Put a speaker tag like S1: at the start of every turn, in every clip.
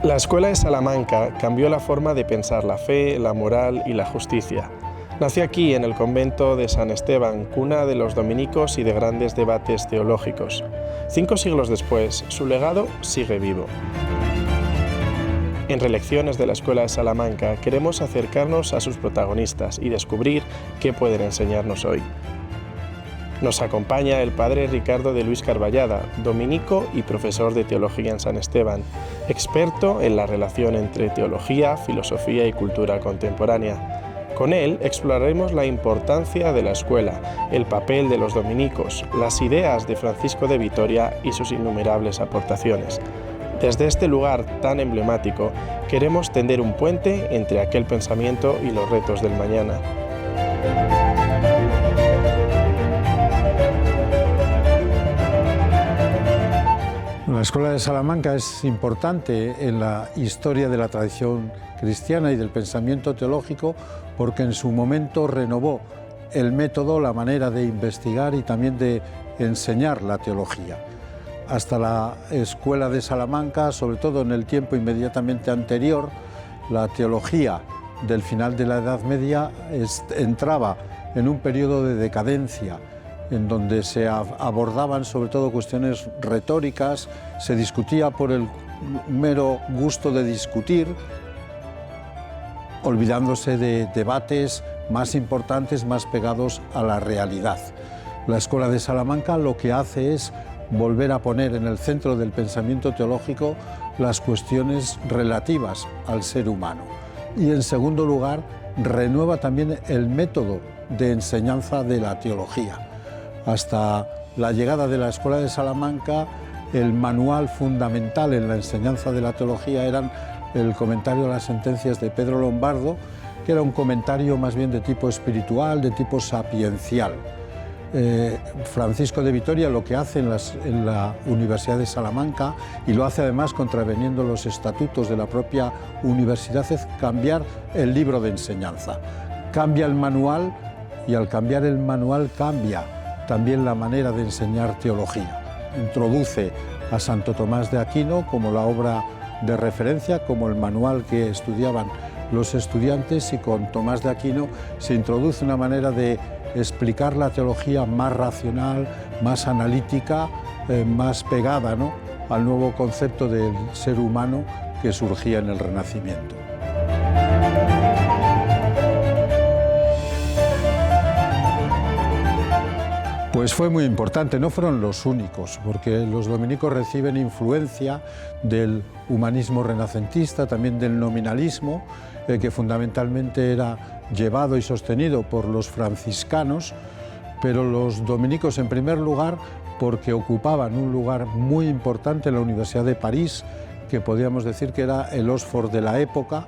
S1: La Escuela de Salamanca cambió la forma de pensar la fe, la moral y la justicia. Nació aquí, en el convento de San Esteban, cuna de los dominicos y de grandes debates teológicos. 5 siglos después, su legado sigue vivo. En Relecciones de la Escuela de Salamanca queremos acercarnos a sus protagonistas y descubrir qué pueden enseñarnos hoy. Nos acompaña el padre Ricardo de Luis Carballada, dominico y profesor de teología en San Esteban, experto en la relación entre teología, filosofía y cultura contemporánea. Con él exploraremos la importancia de la escuela, el papel de los dominicos, las ideas de Francisco de Vitoria y sus innumerables aportaciones. Desde este lugar tan emblemático, queremos tender un puente entre aquel pensamiento y los retos del mañana.
S2: La Escuela de Salamanca es importante en la historia de la tradición cristiana y del pensamiento teológico porque en su momento renovó el método, la manera de investigar y también de enseñar la teología. Hasta la Escuela de Salamanca, sobre todo en el tiempo inmediatamente anterior, la teología del final de la Edad Media entraba en un periodo de decadencia, en donde se abordaban sobre todo cuestiones retóricas, se discutía por el mero gusto de discutir, olvidándose de debates más importantes, más pegados a la realidad. La Escuela de Salamanca lo que hace es volver a poner en el centro del pensamiento teológico las cuestiones relativas al ser humano. Y en segundo lugar, renueva también el método de enseñanza de la teología. Hasta la llegada de la Escuela de Salamanca, el manual fundamental en la enseñanza de la teología eran el comentario a las sentencias de Pedro Lombardo, que era un comentario más bien de tipo espiritual, de tipo sapiencial. Francisco de Vitoria lo que hace en la Universidad de Salamanca, y lo hace además contraveniendo los estatutos de la propia universidad, es cambiar el libro de enseñanza. Cambia el manual y al cambiar el manual cambia también la manera de enseñar teología. Introduce a Santo Tomás de Aquino como la obra de referencia, como el manual que estudiaban los estudiantes, y con Tomás de Aquino se introduce una manera de explicar la teología más racional, más analítica, más pegada, ¿no?, al nuevo concepto del ser humano que surgía en el Renacimiento. Pues fue muy importante, no fueron los únicos, porque los dominicos reciben influencia del humanismo renacentista, también del nominalismo, que fundamentalmente era llevado y sostenido por los franciscanos, pero los dominicos en primer lugar porque ocupaban un lugar muy importante en la Universidad de París, que podríamos decir que era el Oxford de la época.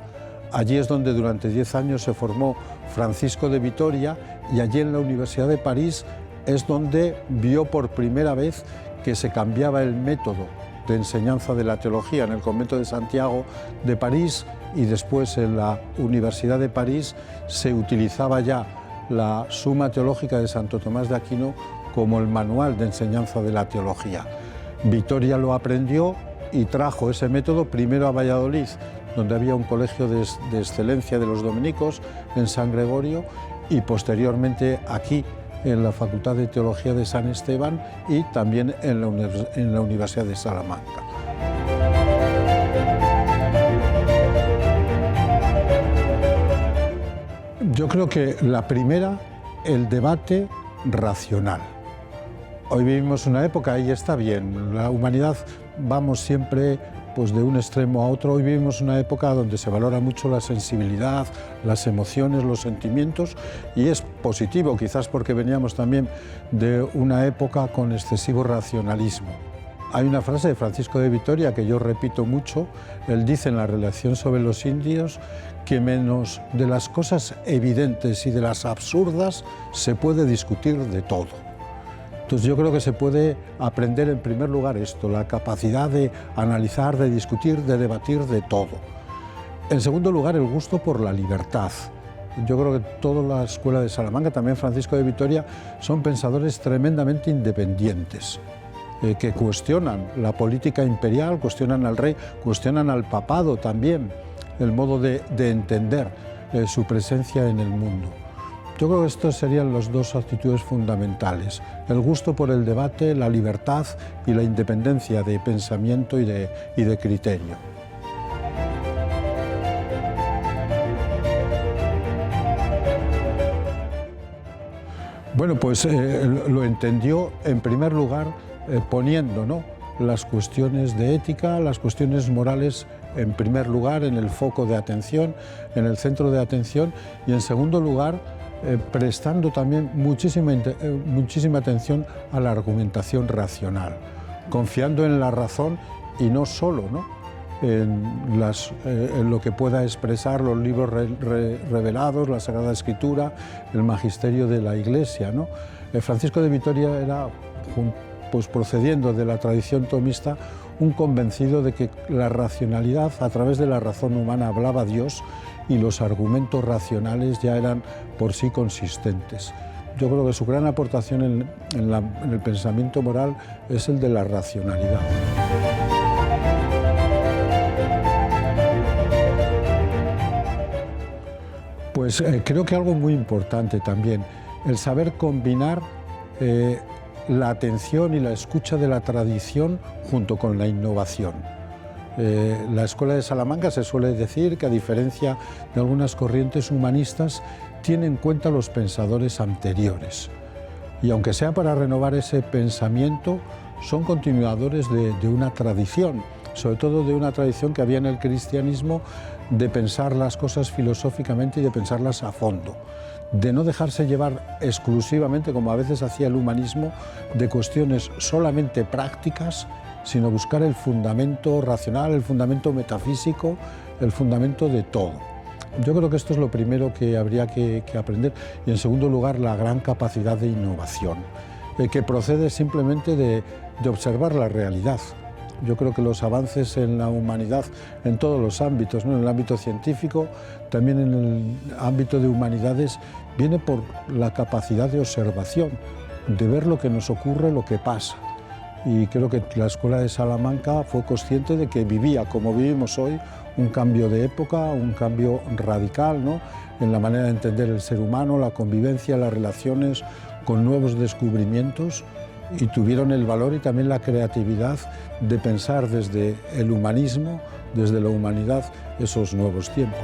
S2: Allí es donde durante 10 años se formó Francisco de Vitoria, y allí en la Universidad de París es donde vio por primera vez que se cambiaba el método de enseñanza de la teología. En el convento de Santiago de París y después en la Universidad de París se utilizaba ya la Suma Teológica de Santo Tomás de Aquino como el manual de enseñanza de la teología. Vitoria lo aprendió y trajo ese método primero a Valladolid, donde había un colegio de excelencia de los dominicos en San Gregorio, y posteriormente aquí en la Facultad de Teología de San Esteban y también en la Universidad de Salamanca. Yo creo que la primera, el debate racional. Hoy vivimos una época, y está bien, la humanidad vamos siempre pues de un extremo a otro. Hoy vivimos una época donde se valora mucho la sensibilidad, las emociones, los sentimientos, y es positivo, quizás porque veníamos también de una época con excesivo racionalismo. Hay una frase de Francisco de Vitoria que yo repito mucho. Él dice en la Relación sobre los indios que menos de las cosas evidentes y de las absurdas se puede discutir de todo. Entonces yo creo que se puede aprender en primer lugar esto, la capacidad de analizar, de discutir, de debatir de todo. En segundo lugar, el gusto por la libertad. Yo creo que toda la Escuela de Salamanca, también Francisco de Vitoria, son pensadores tremendamente independientes. que cuestionan la política imperial, cuestionan al rey, cuestionan al papado también, el modo de entender su presencia en el mundo. Yo creo que estos serían las dos actitudes fundamentales: el gusto por el debate, la libertad y la independencia de pensamiento y de criterio. Bueno, pues lo entendió en primer lugar poniendo, ¿no?, las cuestiones de ética, las cuestiones morales en primer lugar, en el foco de atención, en el centro de atención, y en segundo lugar prestando también muchísima atención a la argumentación racional, confiando en la razón y no solo, ¿no?, en lo que pueda expresar los libros revelados, la Sagrada Escritura, el magisterio de la Iglesia, ¿no? Francisco de Vitoria era, pues procediendo de la tradición tomista, un convencido de que la racionalidad, a través de la razón humana, hablaba Dios, y los argumentos racionales ya eran por sí consistentes. Yo creo que su gran aportación en el pensamiento moral es el de la racionalidad. Pues creo que algo muy importante también, el saber combinar la atención y la escucha de la tradición junto con la innovación. La Escuela de Salamanca se suele decir que, a diferencia de algunas corrientes humanistas, tiene en cuenta los pensadores anteriores. Y aunque sea para renovar ese pensamiento, son continuadores de una tradición, sobre todo de una tradición que había en el cristianismo, de pensar las cosas filosóficamente y de pensarlas a fondo, de no dejarse llevar exclusivamente, como a veces hacía el humanismo, de cuestiones solamente prácticas, sino buscar el fundamento racional, el fundamento metafísico, el fundamento de todo. Yo creo que esto es lo primero que habría que aprender, y en segundo lugar la gran capacidad de innovación, que procede simplemente de observar la realidad. Yo creo que los avances en la humanidad, en todos los ámbitos, ¿no?, en el ámbito científico, también en el ámbito de humanidades, viene por la capacidad de observación, de ver lo que nos ocurre, lo que pasa. Y creo que la Escuela de Salamanca fue consciente de que vivía, como vivimos hoy, un cambio de época, un cambio radical, ¿no?, en la manera de entender el ser humano, la convivencia, las relaciones, con nuevos descubrimientos, y tuvieron el valor y también la creatividad de pensar desde el humanismo, desde la humanidad, esos nuevos tiempos.